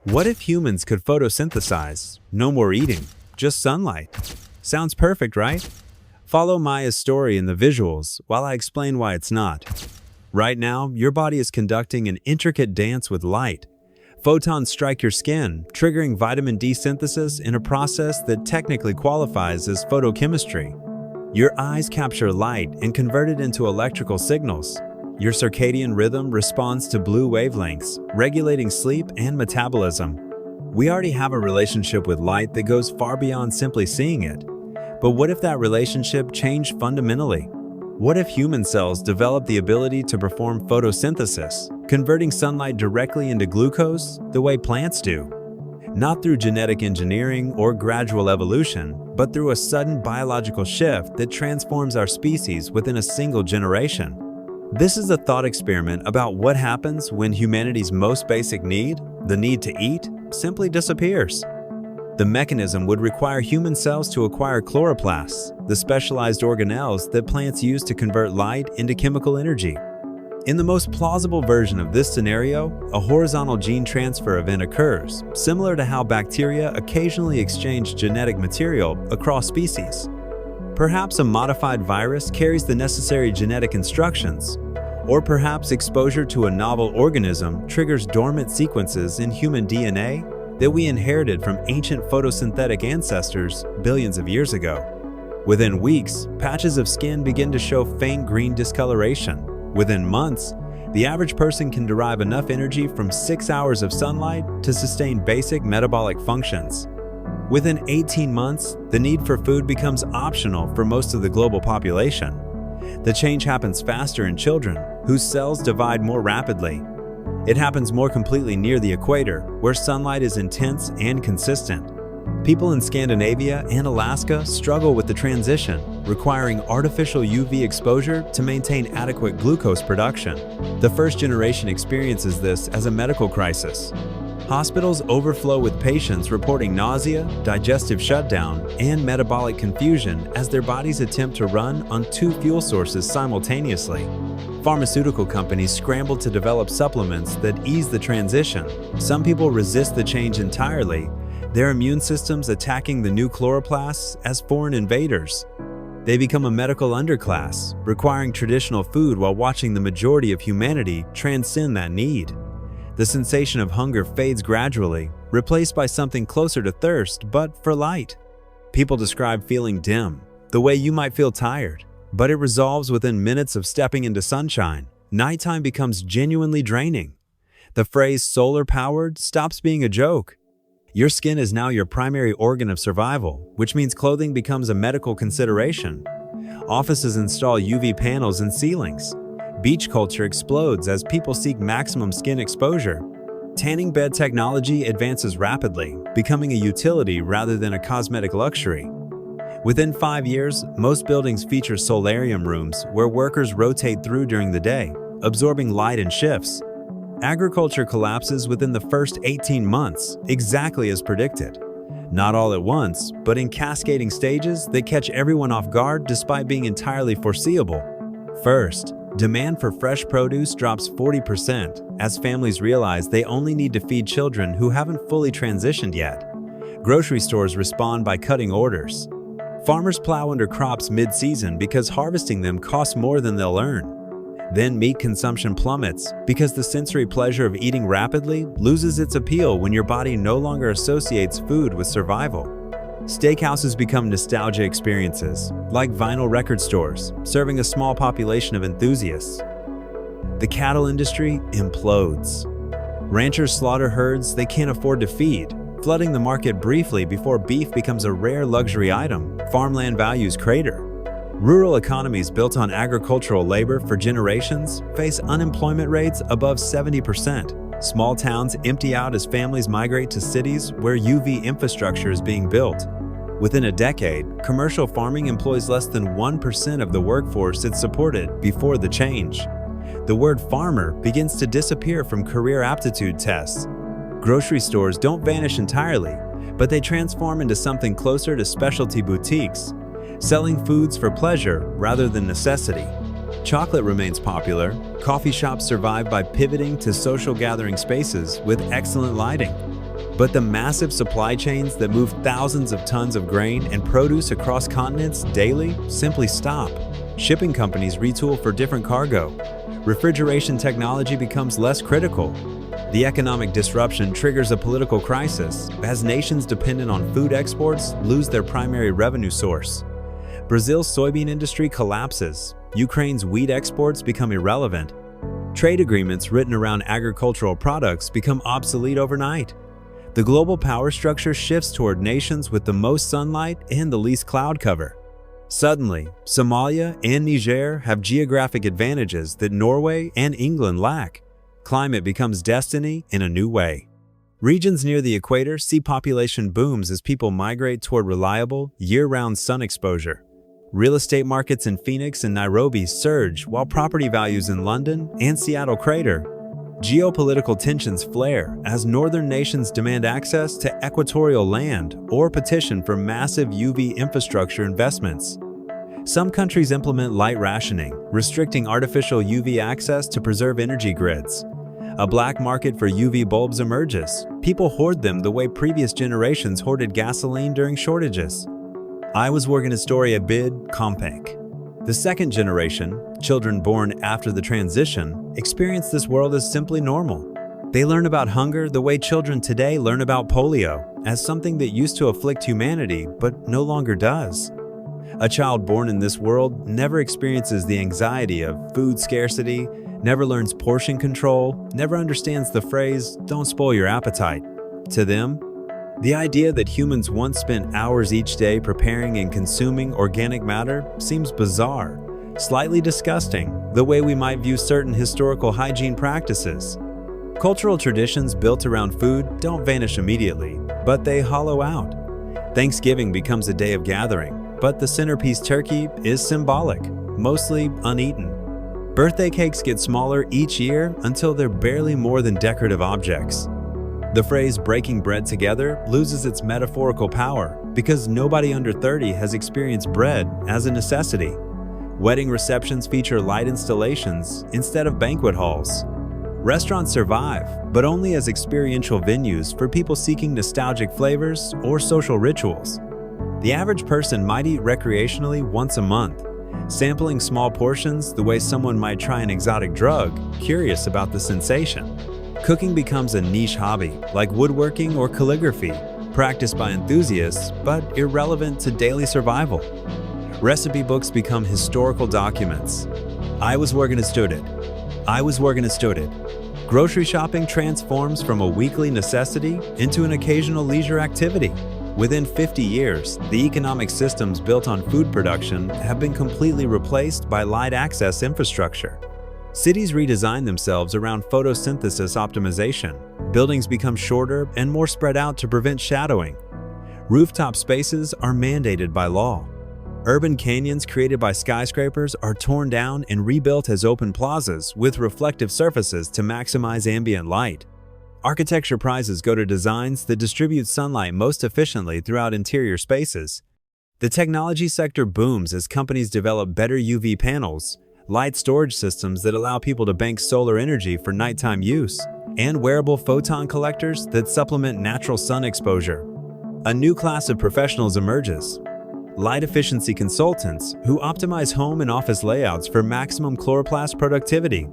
What if humans could photosynthesize? No more eating, just sunlight. Sounds perfect, right? Follow Maya's story in the visuals while I explain why it's not. Right now, your body is conducting an intricate dance with light. Photons strike your skin, triggering vitamin D synthesis in a process that technically qualifies as photochemistry. Your eyes capture light and convert it into electrical signals. Your circadian rhythm responds to blue wavelengths, regulating sleep and metabolism. We already have a relationship with light that goes far beyond simply seeing it. But what if that relationship changed fundamentally? What if human cells developed the ability to perform photosynthesis, converting sunlight directly into glucose the way plants do? Not through genetic engineering or gradual evolution, but through a sudden biological shift that transforms our species within a single generation. This is a thought experiment about what happens when humanity's most basic need, the need to eat, simply disappears. The mechanism would require human cells to acquire chloroplasts, the specialized organelles that plants use to convert light into chemical energy. In the most plausible version of this scenario, a horizontal gene transfer event occurs, similar to how bacteria occasionally exchange genetic material across species. Perhaps a modified virus carries the necessary genetic instructions, or perhaps exposure to a novel organism triggers dormant sequences in human DNA that we inherited from ancient photosynthetic ancestors billions of years ago. Within weeks, patches of skin begin to show faint green discoloration. Within months, the average person can derive enough energy from 6 hours of sunlight to sustain basic metabolic functions. Within 18 months, the need for food becomes optional for most of the global population. The change happens faster in children, whose cells divide more rapidly. It happens more completely near the equator, where sunlight is intense and consistent. People in Scandinavia and Alaska struggle with the transition, requiring artificial UV exposure to maintain adequate glucose production. The first generation experiences this as a medical crisis. Hospitals overflow with patients reporting nausea, digestive shutdown, and metabolic confusion as their bodies attempt to run on 2 fuel sources simultaneously. Pharmaceutical companies scramble to develop supplements that ease the transition. Some people resist the change entirely, their immune systems attacking the new chloroplasts as foreign invaders. They become a medical underclass, requiring traditional food while watching the majority of humanity transcend that need. The sensation of hunger fades gradually, replaced by something closer to thirst, but for light. People describe feeling dim, the way you might feel tired, but it resolves within minutes of stepping into sunshine. Nighttime becomes genuinely draining. The phrase solar-powered stops being a joke. Your skin is now your primary organ of survival, which means clothing becomes a medical consideration. Offices install UV panels in ceilings. Beach culture explodes as people seek maximum skin exposure. Tanning bed technology advances rapidly, becoming a utility rather than a cosmetic luxury. Within 5 years, most buildings feature solarium rooms where workers rotate through during the day, absorbing light in shifts. Agriculture collapses within the first 18 months, exactly as predicted. Not all at once, but in cascading stages that catch everyone off guard despite being entirely foreseeable. First, demand for fresh produce drops 40% as families realize they only need to feed children who haven't fully transitioned yet. Grocery stores respond by cutting orders. Farmers plow under crops mid-season because harvesting them costs more than they'll earn. Then meat consumption plummets because the sensory pleasure of eating rapidly loses its appeal when your body no longer associates food with survival. Steakhouses become nostalgia experiences, like vinyl record stores, serving a small population of enthusiasts. The cattle industry implodes. Ranchers slaughter herds they can't afford to feed, flooding the market briefly before beef becomes a rare luxury item. Farmland values crater. Rural economies built on agricultural labor for generations face unemployment rates above 70%. Small towns empty out as families migrate to cities where UV infrastructure is being built. Within a decade, commercial farming employs less than 1% of the workforce it supported before the change. The word farmer begins to disappear from career aptitude tests. Grocery stores don't vanish entirely, but they transform into something closer to specialty boutiques, selling foods for pleasure rather than necessity. Chocolate remains popular. Coffee shops survive by pivoting to social gathering spaces with excellent lighting. But the massive supply chains that move thousands of tons of grain and produce across continents daily simply stop. Shipping companies retool for different cargo. Refrigeration technology becomes less critical. The economic disruption triggers a political crisis as nations dependent on food exports lose their primary revenue source. Brazil's soybean industry collapses. Ukraine's wheat exports become irrelevant. Trade agreements written around agricultural products become obsolete overnight. The global power structure shifts toward nations with the most sunlight and the least cloud cover. Suddenly, Somalia and Niger have geographic advantages that Norway and England lack. Climate becomes destiny in a new way. Regions near the equator see population booms as people migrate toward reliable, year-round sun exposure. Real estate markets in Phoenix and Nairobi surge while property values in London and Seattle crater. Geopolitical tensions flare as northern nations demand access to equatorial land or petition for massive UV infrastructure investments. Some countries implement light rationing, restricting artificial UV access to preserve energy grids. A black market for UV bulbs emerges. People hoard them the way previous generations hoarded gasoline during shortages. I was working a story at Bid Compank. The second generation, children born after the transition, experience this world as simply normal. They learn about hunger the way children today learn about polio, as something that used to afflict humanity but no longer does. A child born in this world never experiences the anxiety of food scarcity, never learns portion control, never understands the phrase, "don't spoil your appetite." To them, the idea that humans once spent hours each day preparing and consuming organic matter seems bizarre, slightly disgusting, the way we might view certain historical hygiene practices. Cultural traditions built around food don't vanish immediately, but they hollow out. Thanksgiving becomes a day of gathering, but the centerpiece turkey is symbolic, mostly uneaten. Birthday cakes get smaller each year until they're barely more than decorative objects. The phrase breaking bread together loses its metaphorical power because nobody under 30 has experienced bread as a necessity. Wedding receptions feature light installations instead of banquet halls. Restaurants survive, but only as experiential venues for people seeking nostalgic flavors or social rituals. The average person might eat recreationally once a month, sampling small portions the way someone might try an exotic drug, curious about the sensation. Cooking becomes a niche hobby, like woodworking or calligraphy, practiced by enthusiasts but irrelevant to daily survival. Recipe books become historical documents. I was working a student. Grocery shopping transforms from a weekly necessity into an occasional leisure activity. Within 50 years, the economic systems built on food production have been completely replaced by light access infrastructure. Cities redesign themselves around photosynthesis optimization. Buildings become shorter and more spread out to prevent shadowing. Rooftop spaces are mandated by law. Urban canyons created by skyscrapers are torn down and rebuilt as open plazas with reflective surfaces to maximize ambient light. Architecture prizes go to designs that distribute sunlight most efficiently throughout interior spaces. The technology sector booms as companies develop better UV panels, light storage systems that allow people to bank solar energy for nighttime use, and wearable photon collectors that supplement natural sun exposure. A new class of professionals emerges: light efficiency consultants who optimize home and office layouts for maximum chloroplast productivity.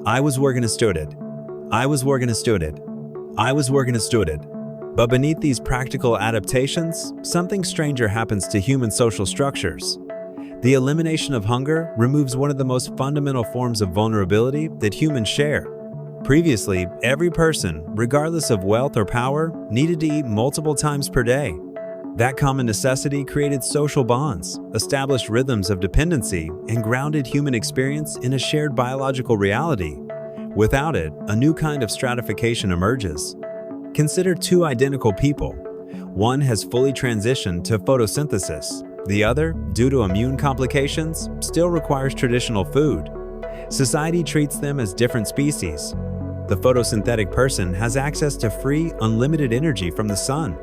I was working a student. But beneath these practical adaptations, something stranger happens to human social structures. The elimination of hunger removes one of the most fundamental forms of vulnerability that humans share. Previously, every person, regardless of wealth or power, needed to eat multiple times per day. That common necessity created social bonds, established rhythms of dependency, and grounded human experience in a shared biological reality. Without it, a new kind of stratification emerges. Consider two identical people. One has fully transitioned to photosynthesis. The other, due to immune complications, still requires traditional food. Society treats them as different species. The photosynthetic person has access to free, unlimited energy from the sun.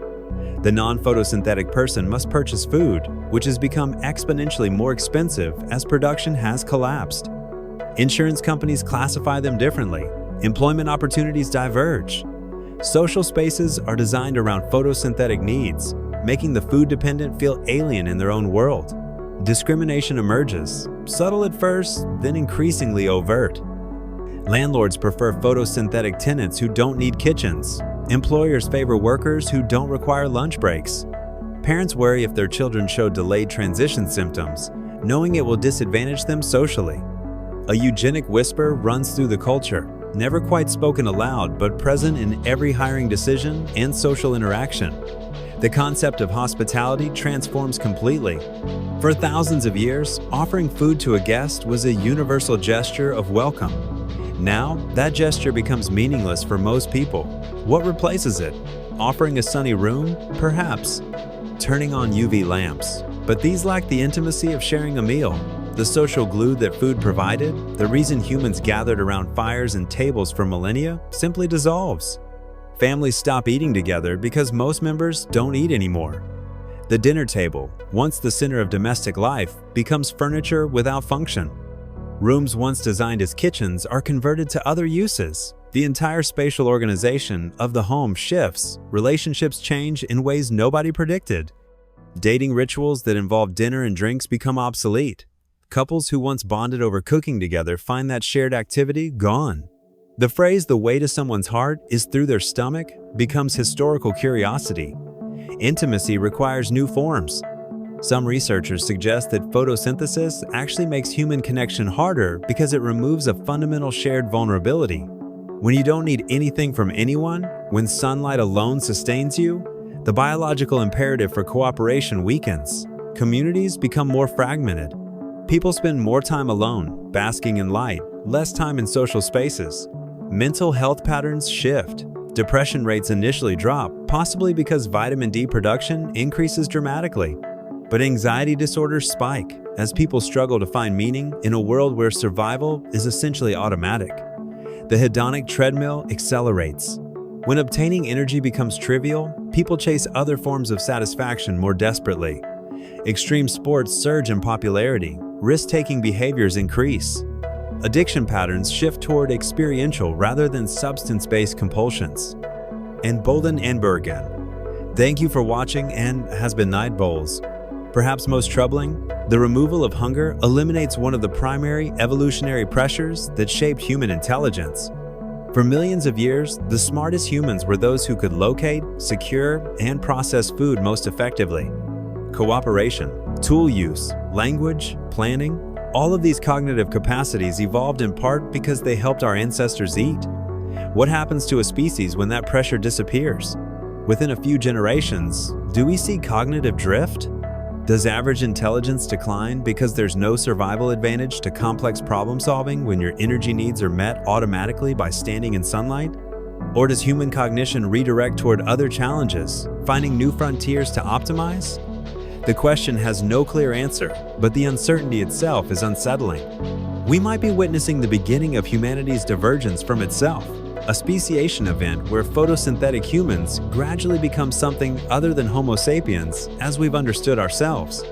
The non-photosynthetic person must purchase food, which has become exponentially more expensive as production has collapsed. Insurance companies classify them differently. Employment opportunities diverge. Social spaces are designed around photosynthetic needs, making the food-dependent feel alien in their own world. Discrimination emerges, subtle at first, then increasingly overt. Landlords prefer photosynthetic tenants who don't need kitchens. Employers favor workers who don't require lunch breaks. Parents worry if their children show delayed transition symptoms, knowing it will disadvantage them socially. A eugenic whisper runs through the culture, never quite spoken aloud but present in every hiring decision and social interaction. The concept of hospitality transforms completely. For thousands of years, offering food to a guest was a universal gesture of welcome. Now, that gesture becomes meaningless for most people. What replaces it? Offering a sunny room? Perhaps. Turning on UV lamps. But these lack the intimacy of sharing a meal. The social glue that food provided, the reason humans gathered around fires and tables for millennia, simply dissolves. Families stop eating together because most members don't eat anymore. The dinner table, once the center of domestic life, becomes furniture without function. Rooms once designed as kitchens are converted to other uses. The entire spatial organization of the home shifts. Relationships change in ways nobody predicted. Dating rituals that involve dinner and drinks become obsolete. Couples who once bonded over cooking together find that shared activity gone. The phrase "the way to someone's heart is through their stomach" becomes historical curiosity. Intimacy requires new forms. Some researchers suggest that photosynthesis actually makes human connection harder because it removes a fundamental shared vulnerability. When you don't need anything from anyone, when sunlight alone sustains you, the biological imperative for cooperation weakens. Communities become more fragmented. People spend more time alone, basking in light, less time in social spaces. Mental health patterns shift. Depression rates initially drop, possibly because vitamin D production increases dramatically. But anxiety disorders spike as people struggle to find meaning in a world where survival is essentially automatic. The hedonic treadmill accelerates. When obtaining energy becomes trivial, people chase other forms of satisfaction more desperately. Extreme sports surge in popularity. Risk-taking behaviors increase. Addiction patterns shift toward experiential rather than substance-based compulsions. And Bolden and Bergen. Thank you for watching and has been Night Bowls. Perhaps most troubling, the removal of hunger eliminates one of the primary evolutionary pressures that shaped human intelligence. For millions of years, the smartest humans were those who could locate, secure, and process food most effectively. Cooperation, tool use, language, planning, all of these cognitive capacities evolved in part because they helped our ancestors eat. What happens to a species when that pressure disappears? Within a few generations, do we see cognitive drift? Does average intelligence decline because there's no survival advantage to complex problem solving when your energy needs are met automatically by standing in sunlight? Or does human cognition redirect toward other challenges, finding new frontiers to optimize? The question has no clear answer, but the uncertainty itself is unsettling. We might be witnessing the beginning of humanity's divergence from itself, a speciation event where photosynthetic humans gradually become something other than Homo sapiens as we've understood ourselves.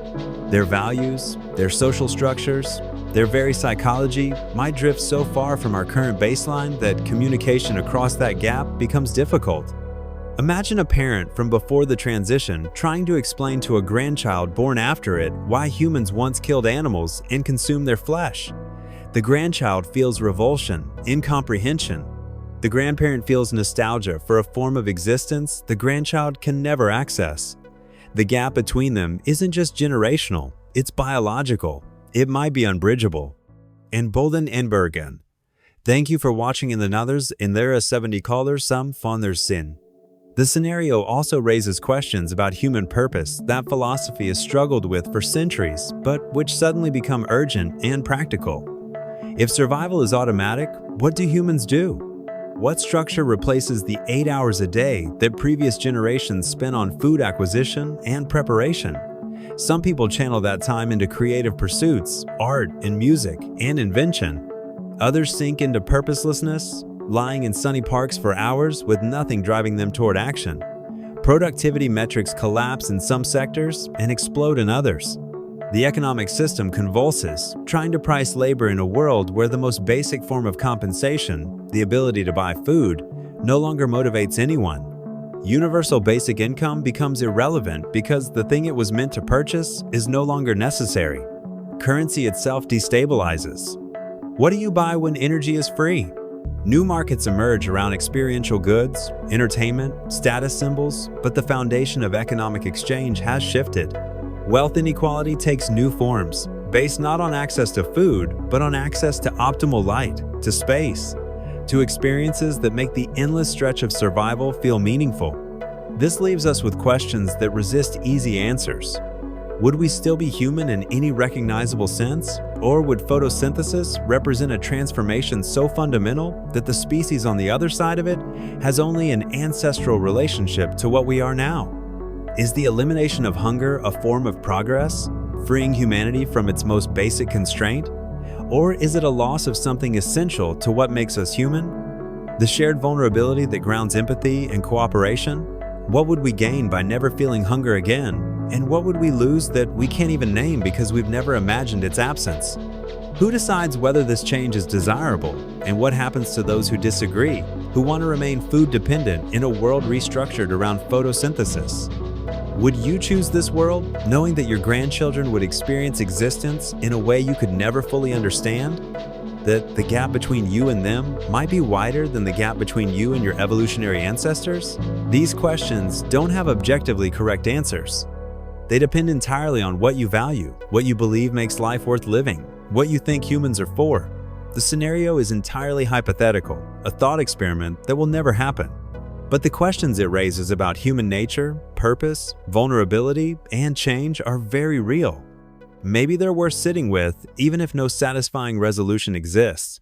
Their values, their social structures, their very psychology might drift so far from our current baseline that communication across that gap becomes difficult. Imagine a parent from before the transition trying to explain to a grandchild born after it why humans once killed animals and consumed their flesh. The grandchild feels revulsion, incomprehension. The grandparent feels nostalgia for a form of existence the grandchild can never access. The gap between them isn't just generational, it's biological. It might be unbridgeable. And Bolden and Bergen. Thank you for watching in the others in there 70 callers some von their sin. The scenario also raises questions about human purpose that philosophy has struggled with for centuries, but which suddenly become urgent and practical. If survival is automatic, what do humans do? What structure replaces the 8 hours a day that previous generations spent on food acquisition and preparation? Some people channel that time into creative pursuits, art and music, and invention. Others sink into purposelessness, lying in sunny parks for hours with nothing driving them toward action. Productivity metrics collapse in some sectors and explode in others. The economic system convulses, trying to price labor in a world where the most basic form of compensation, the ability to buy food, no longer motivates anyone. Universal basic income becomes irrelevant because the thing it was meant to purchase is no longer necessary. Currency itself destabilizes. What do you buy when energy is free? New markets emerge around experiential goods, entertainment, status symbols, but the foundation of economic exchange has shifted. Wealth inequality takes new forms, based not on access to food, but on access to optimal light, to space, to experiences that make the endless stretch of survival feel meaningful. This leaves us with questions that resist easy answers. Would we still be human in any recognizable sense? Or would photosynthesis represent a transformation so fundamental that the species on the other side of it has only an ancestral relationship to what we are now? Is the elimination of hunger a form of progress, freeing humanity from its most basic constraint? Or is it a loss of something essential to what makes us human? The shared vulnerability that grounds empathy and cooperation? What would we gain by never feeling hunger again? And what would we lose that we can't even name because we've never imagined its absence? Who decides whether this change is desirable? And what happens to those who disagree, who want to remain food dependent in a world restructured around photosynthesis? Would you choose this world, knowing that your grandchildren would experience existence in a way you could never fully understand? That the gap between you and them might be wider than the gap between you and your evolutionary ancestors? These questions don't have objectively correct answers. They depend entirely on what you value, what you believe makes life worth living, what you think humans are for. The scenario is entirely hypothetical, a thought experiment that will never happen. But the questions it raises about human nature, purpose, vulnerability, and change are very real. Maybe they're worth sitting with, even if no satisfying resolution exists.